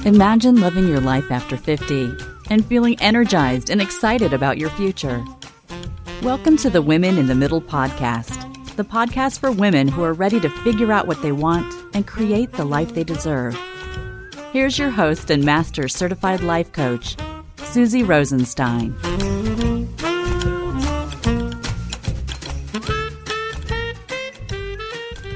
Imagine living your life after 50 and feeling energized and excited about your future. Welcome to the Women in the Middle podcast, the podcast for women who are ready to figure out what they want and create the life they deserve. Here's your host and master certified life coach, Susie Rosenstein.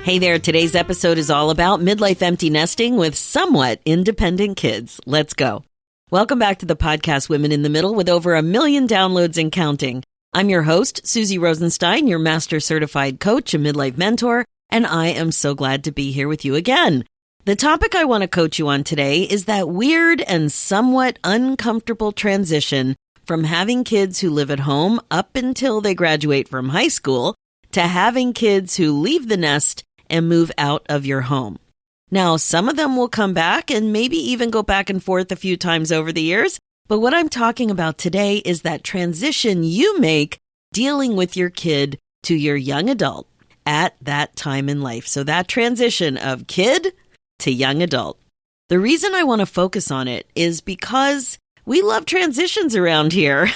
Hey there, today's episode is all about midlife empty nesting with somewhat independent kids. Let's go. Welcome back to the podcast Women in the Middle with over 1 million downloads and counting. I'm your host, Susie Rosenstein, your master certified coach and midlife mentor, and I am so glad to be here with you again. The topic I want to coach you on today is that weird and somewhat uncomfortable transition from having kids who live at home up until they graduate from high school to having kids who leave the nest and move out of your home. Now, some of them will come back and maybe even go back and forth a few times over the years. But what I'm talking about today is that transition you make dealing with your kid to your young adult at that time in life. So that transition of kid to young adult. The reason I want to focus on it is because we love transitions around here.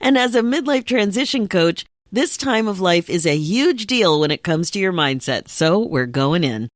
And as a midlife transition coach, this time of life is a huge deal when it comes to your mindset, so we're going in.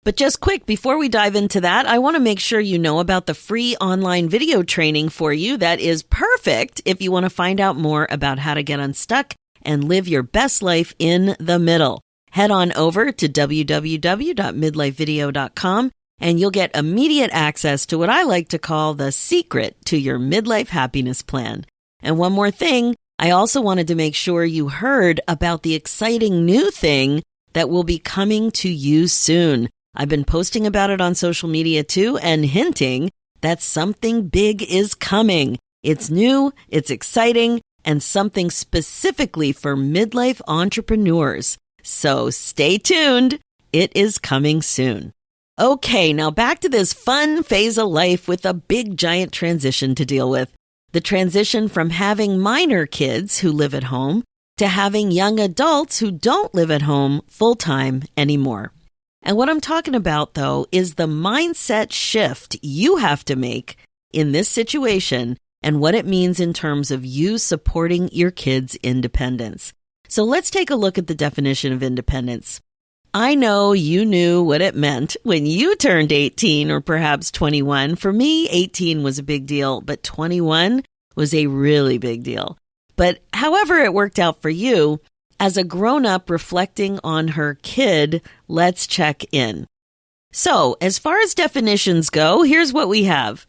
But just quick, before we dive into that, I want to make sure you know about the free online video training for you that is perfect if you want to find out more about how to get unstuck and live your best life in the middle. Head on over to www.midlifevideo.com and you'll get immediate access to what I like to call the secret to your midlife happiness plan. And one more thing, I also wanted to make sure you heard about the exciting new thing that will be coming to you soon. I've been posting about it on social media too and hinting that something big is coming. It's new, it's exciting, and something specifically for midlife entrepreneurs. So stay tuned. It is coming soon. Okay, now back to this fun phase of life with a big giant transition to deal with. The transition from having minor kids who live at home to having young adults who don't live at home full-time anymore. And what I'm talking about, though, is the mindset shift you have to make in this situation and what it means in terms of you supporting your kids' independence. So let's take a look at the definition of independence. I know you knew what it meant when you turned 18 or perhaps 21. For me, 18 was a big deal, but 21 was a really big deal. But however it worked out for you, as a grown-up reflecting on her kid, let's check in. So, as far as definitions go, here's what we have.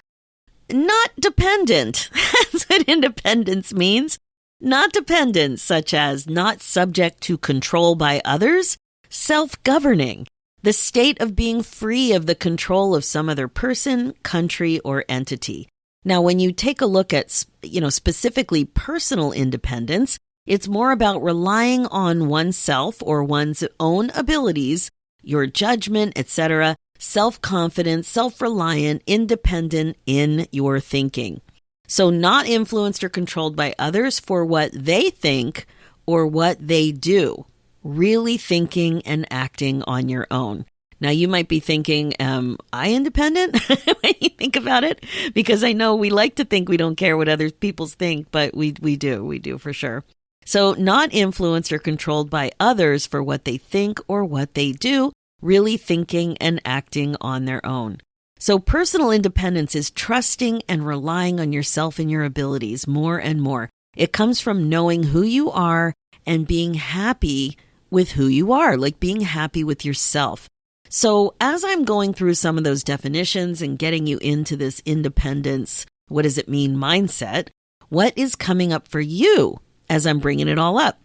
Not dependent. That's what independence means. Not dependent, such as not subject to control by others. Self-governing, the state of being free of the control of some other person, country, or entity. Now, when you take a look at, specifically personal independence, it's more about relying on oneself or one's own abilities, your judgment, etc., self-confident, self-reliant, independent in your thinking. So not influenced or controlled by others for what they think or what they do. Really thinking and acting on your own. Now, you might be thinking, am I independent when you think about it? Because I know we like to think we don't care what other people think, but we do for sure. So not influenced or controlled by others for what they think or what they do, really thinking and acting on their own. So personal independence is trusting and relying on yourself and your abilities more and more. It comes from knowing who you are and being happy with who you are, like being happy with yourself. So as I'm going through some of those definitions and getting you into this independence, what does it mean mindset, what is coming up for you as I'm bringing it all up?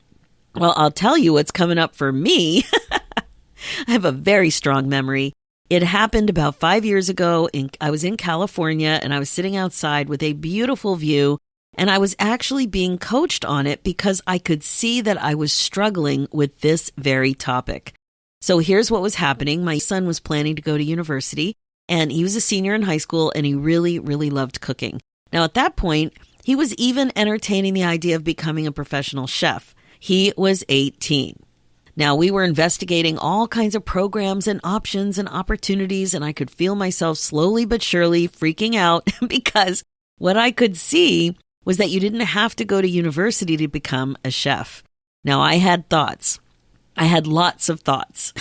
Well, I'll tell you what's coming up for me. I have a very strong memory. It happened about 5 years ago. I was in California and I was sitting outside with a beautiful view. And I was actually being coached on it because I could see that I was struggling with this very topic. So here's what was happening. My son was planning to go to university and he was a senior in high school and he really, really loved cooking. Now at that point, he was even entertaining the idea of becoming a professional chef. He was 18. Now, we were investigating all kinds of programs and options and opportunities, and I could feel myself slowly but surely freaking out because what I could see was that you didn't have to go to university to become a chef. Now, I had thoughts. I had lots of thoughts,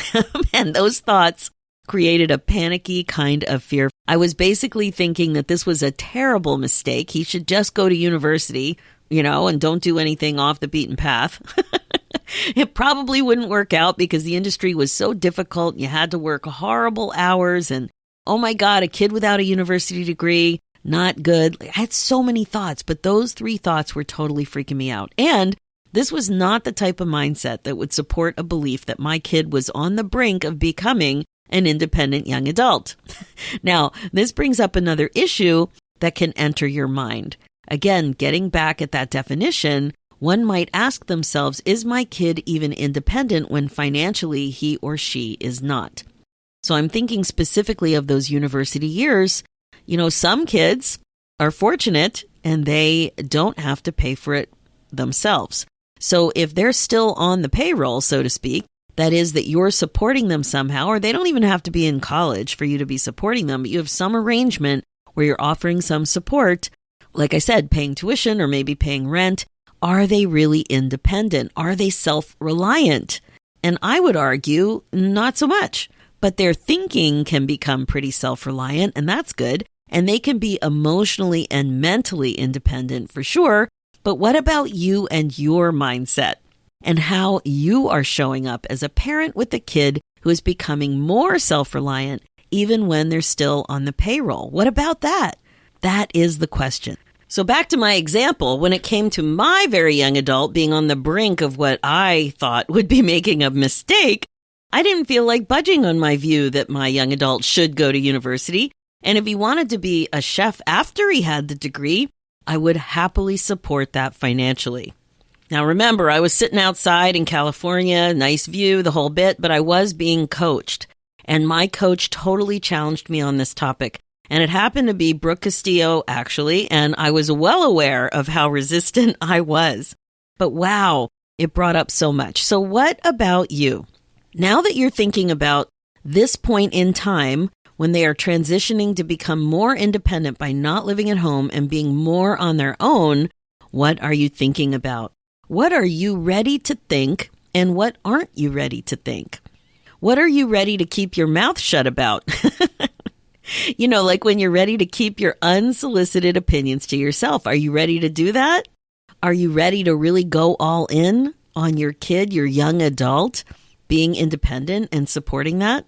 and those thoughts created a panicky kind of fear. I was basically thinking that this was a terrible mistake. He should just go to university, and don't do anything off the beaten path. It probably wouldn't work out because the industry was so difficult. You had to work horrible hours and, oh my God, a kid without a university degree, not good. I had so many thoughts, but those 3 thoughts were totally freaking me out. And this was not the type of mindset that would support a belief that my kid was on the brink of becoming an independent young adult. Now, this brings up another issue that can enter your mind. Again, getting back at that definition, one might ask themselves, is my kid even independent when financially he or she is not? So I'm thinking specifically of those university years. Some kids are fortunate and they don't have to pay for it themselves. So if they're still on the payroll, so to speak, that is that you're supporting them somehow, or they don't even have to be in college for you to be supporting them, but you have some arrangement where you're offering some support, like I said, paying tuition or maybe paying rent. Are they really independent? Are they self-reliant? And I would argue not so much, but their thinking can become pretty self-reliant, and that's good. And they can be emotionally and mentally independent for sure. But what about you and your mindset and how you are showing up as a parent with a kid who is becoming more self-reliant even when they're still on the payroll? What about that? That is the question. So back to my example, when it came to my very young adult being on the brink of what I thought would be making a mistake, I didn't feel like budging on my view that my young adult should go to university. And if he wanted to be a chef after he had the degree, I would happily support that financially. Now remember, I was sitting outside in California, nice view, the whole bit, but I was being coached. And my coach totally challenged me on this topic. And it happened to be Brooke Castillo, actually, and I was well aware of how resistant I was. But wow, it brought up so much. So what about you? Now that you're thinking about this point in time when they are transitioning to become more independent by not living at home and being more on their own, what are you thinking about? What are you ready to think, and what aren't you ready to think? What are you ready to keep your mouth shut about? Like when you're ready to keep your unsolicited opinions to yourself. Are you ready to do that? Are you ready to really go all in on your kid, your young adult, being independent and supporting that?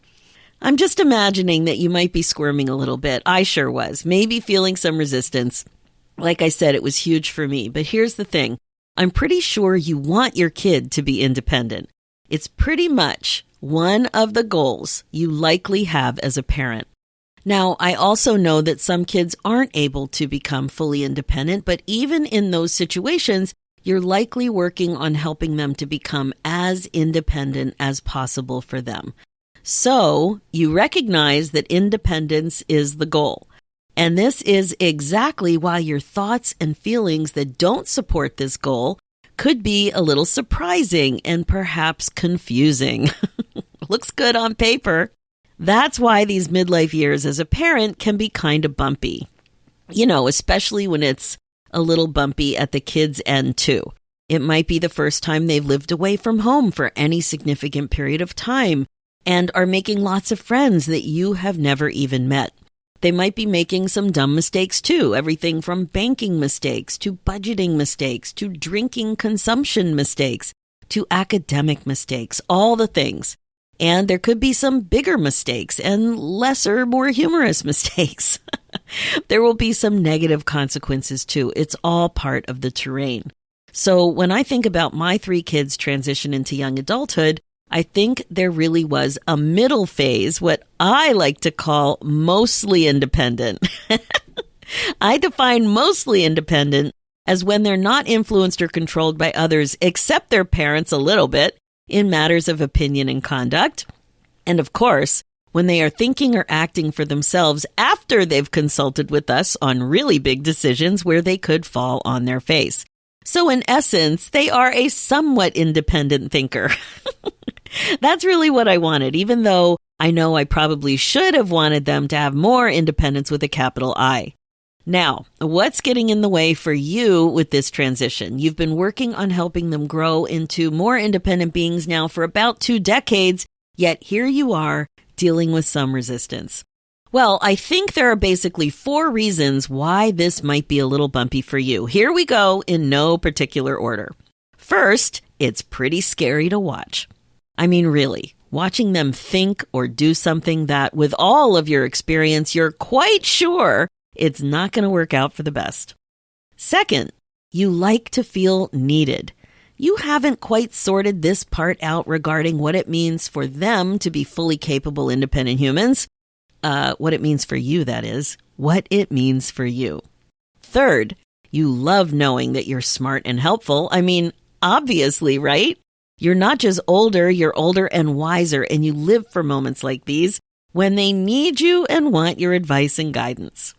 I'm just imagining that you might be squirming a little bit. I sure was. Maybe feeling some resistance. Like I said, it was huge for me. But here's the thing. I'm pretty sure you want your kid to be independent. It's pretty much one of the goals you likely have as a parent. Now, I also know that some kids aren't able to become fully independent, but even in those situations, you're likely working on helping them to become as independent as possible for them. So, you recognize that independence is the goal. And this is exactly why your thoughts and feelings that don't support this goal could be a little surprising and perhaps confusing. Looks good on paper. That's why these midlife years as a parent can be kind of bumpy. Especially when it's a little bumpy at the kid's end too. It might be the first time they've lived away from home for any significant period of time and are making lots of friends that you have never even met. They might be making some dumb mistakes too, everything from banking mistakes to budgeting mistakes to drinking consumption mistakes to academic mistakes, all the things. And there could be some bigger mistakes and lesser, more humorous mistakes. There will be some negative consequences too. It's all part of the terrain. So when I think about my 3 kids' transition into young adulthood, I think there really was a middle phase, what I like to call mostly independent. I define mostly independent as when they're not influenced or controlled by others except their parents a little bit in matters of opinion and conduct. And of course, when they are thinking or acting for themselves after they've consulted with us on really big decisions where they could fall on their face. So in essence, they are a somewhat independent thinker. That's really what I wanted, even though I know I probably should have wanted them to have more independence with a capital I. Now, what's getting in the way for you with this transition? You've been working on helping them grow into more independent beings now for about 2 decades, yet here you are dealing with some resistance. Well, I think there are basically 4 reasons why this might be a little bumpy for you. Here we go in no particular order. First, it's pretty scary to watch. I mean, really, watching them think or do something that, with all of your experience, you're quite sure it's not going to work out for the best. Second, you like to feel needed. You haven't quite sorted this part out regarding what it means for them to be fully capable, independent humans. What it means for you, that is. What it means for you. Third, you love knowing that you're smart and helpful. I mean, obviously, right? You're not just older, you're older and wiser, and you live for moments like these when they need you and want your advice and guidance.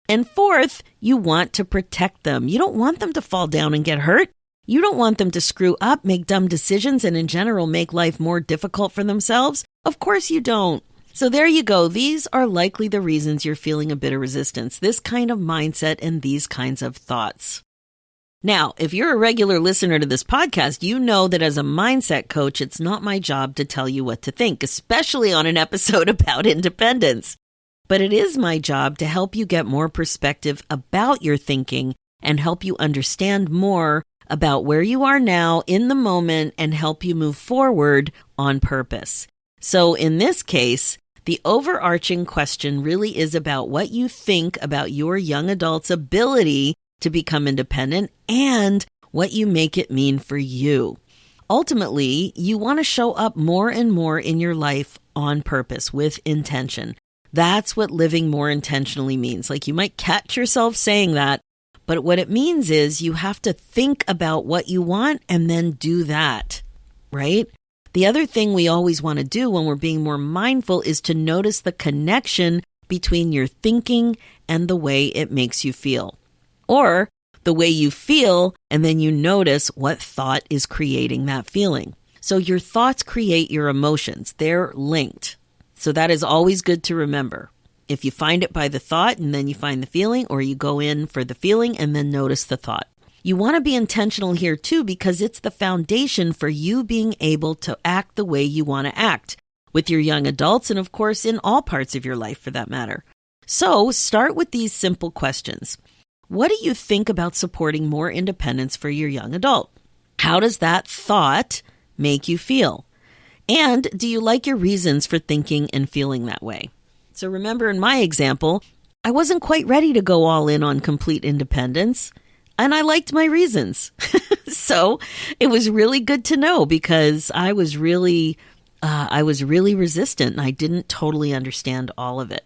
And fourth, you want to protect them. You don't want them to fall down and get hurt. You don't want them to screw up, make dumb decisions, and in general make life more difficult for themselves. Of course you don't. So there you go. These are likely the reasons you're feeling a bit of resistance, this kind of mindset and these kinds of thoughts. Now, if you're a regular listener to this podcast, you know that as a mindset coach, it's not my job to tell you what to think, especially on an episode about independence. But it is my job to help you get more perspective about your thinking and help you understand more about where you are now in the moment and help you move forward on purpose. So in this case, the overarching question really is about what you think about your young adult's ability to become independent and what you make it mean for you. Ultimately, you want to show up more and more in your life on purpose with intention. That's what living more intentionally means. Like, you might catch yourself saying that, but what it means is you have to think about what you want and then do that, right? The other thing we always want to do when we're being more mindful is to notice the connection between your thinking and the way it makes you feel. Or the way you feel, and then you notice what thought is creating that feeling. So your thoughts create your emotions. They're linked. So that is always good to remember. If you find it by the thought and then you find the feeling, or you go in for the feeling and then notice the thought. You want to be intentional here too, because it's the foundation for you being able to act the way you want to act with your young adults and of course in all parts of your life for that matter. So start with these simple questions. What do you think about supporting more independence for your young adult? How does that thought make you feel? And do you like your reasons for thinking and feeling that way? So remember in my example, I wasn't quite ready to go all in on complete independence, and I liked my reasons. So it was really good to know because I was really resistant and I didn't totally understand all of it.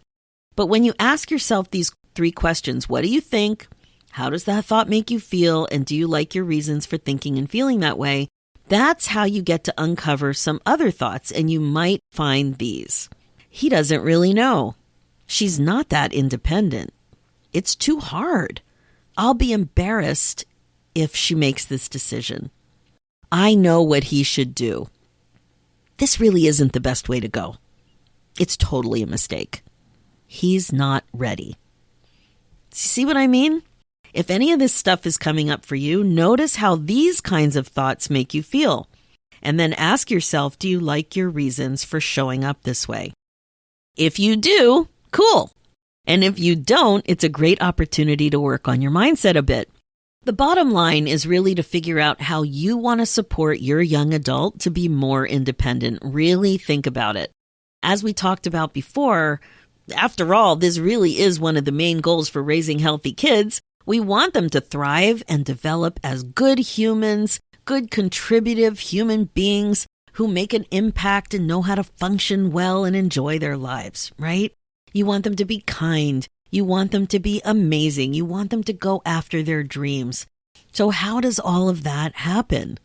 But when you ask yourself these 3 questions, what do you think? How does that thought make you feel? And do you like your reasons for thinking and feeling that way? That's how you get to uncover some other thoughts, and you might find these. He doesn't really know. She's not that independent. It's too hard. I'll be embarrassed if she makes this decision. I know what he should do. This really isn't the best way to go. It's totally a mistake. He's not ready. See what I mean? If any of this stuff is coming up for you, notice how these kinds of thoughts make you feel. And then ask yourself, do you like your reasons for showing up this way? If you do, cool. And if you don't, it's a great opportunity to work on your mindset a bit. The bottom line is really to figure out how you want to support your young adult to be more independent. Really think about it. As we talked about before, after all, this really is one of the main goals for raising healthy kids. We want them to thrive and develop as good humans, good contributive human beings who make an impact and know how to function well and enjoy their lives, right? You want them to be kind. You want them to be amazing. You want them to go after their dreams. So how does all of that happen?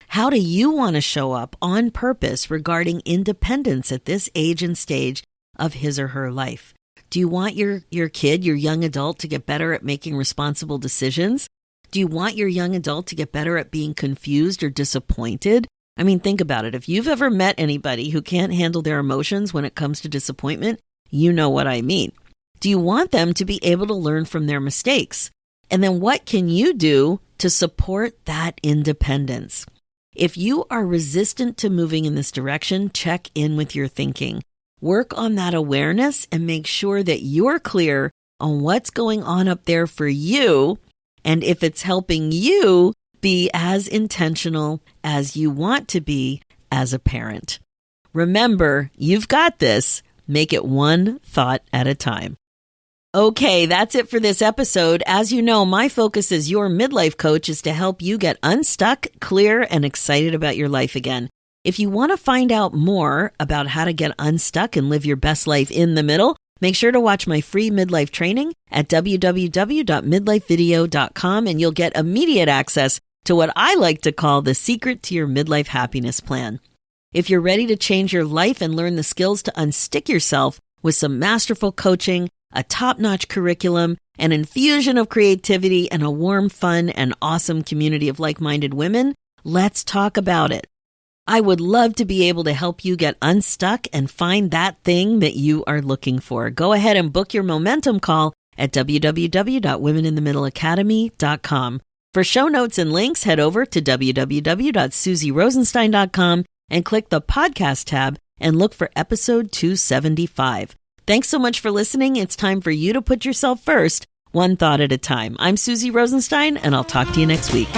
How do you want to show up on purpose regarding independence at this age and stage of his or her life? Do you want your kid, your young adult, to get better at making responsible decisions? Do you want your young adult to get better at being confused or disappointed I mean, think about it. If you've ever met anybody who can't handle their emotions when it comes to disappointment, you know what I mean. Do you want them to be able to learn from their mistakes? And then what can you do to support that independence? If you are resistant to moving in this direction, check in with your thinking. Work on that awareness and make sure that you're clear on what's going on up there for you, and if it's helping you be as intentional as you want to be as a parent. Remember, you've got this. Make it one thought at a time. Okay, that's it for this episode. As you know, my focus as your midlife coach is to help you get unstuck, clear, and excited about your life again. If you want to find out more about how to get unstuck and live your best life in the middle, make sure to watch my free midlife training at www.midlifevideo.com, and you'll get immediate access to what I like to call the secret to your midlife happiness plan. If you're ready to change your life and learn the skills to unstick yourself with some masterful coaching, a top-notch curriculum, an infusion of creativity, and a warm, fun, and awesome community of like-minded women, let's talk about it. I would love to be able to help you get unstuck and find that thing that you are looking for. Go ahead and book your momentum call at www.womeninthemiddleacademy.com. For show notes and links, head over to www.susierosenstein.com and click the podcast tab and look for episode 275. Thanks so much for listening. It's time for you to put yourself first, one thought at a time. I'm Susie Rosenstein, and I'll talk to you next week.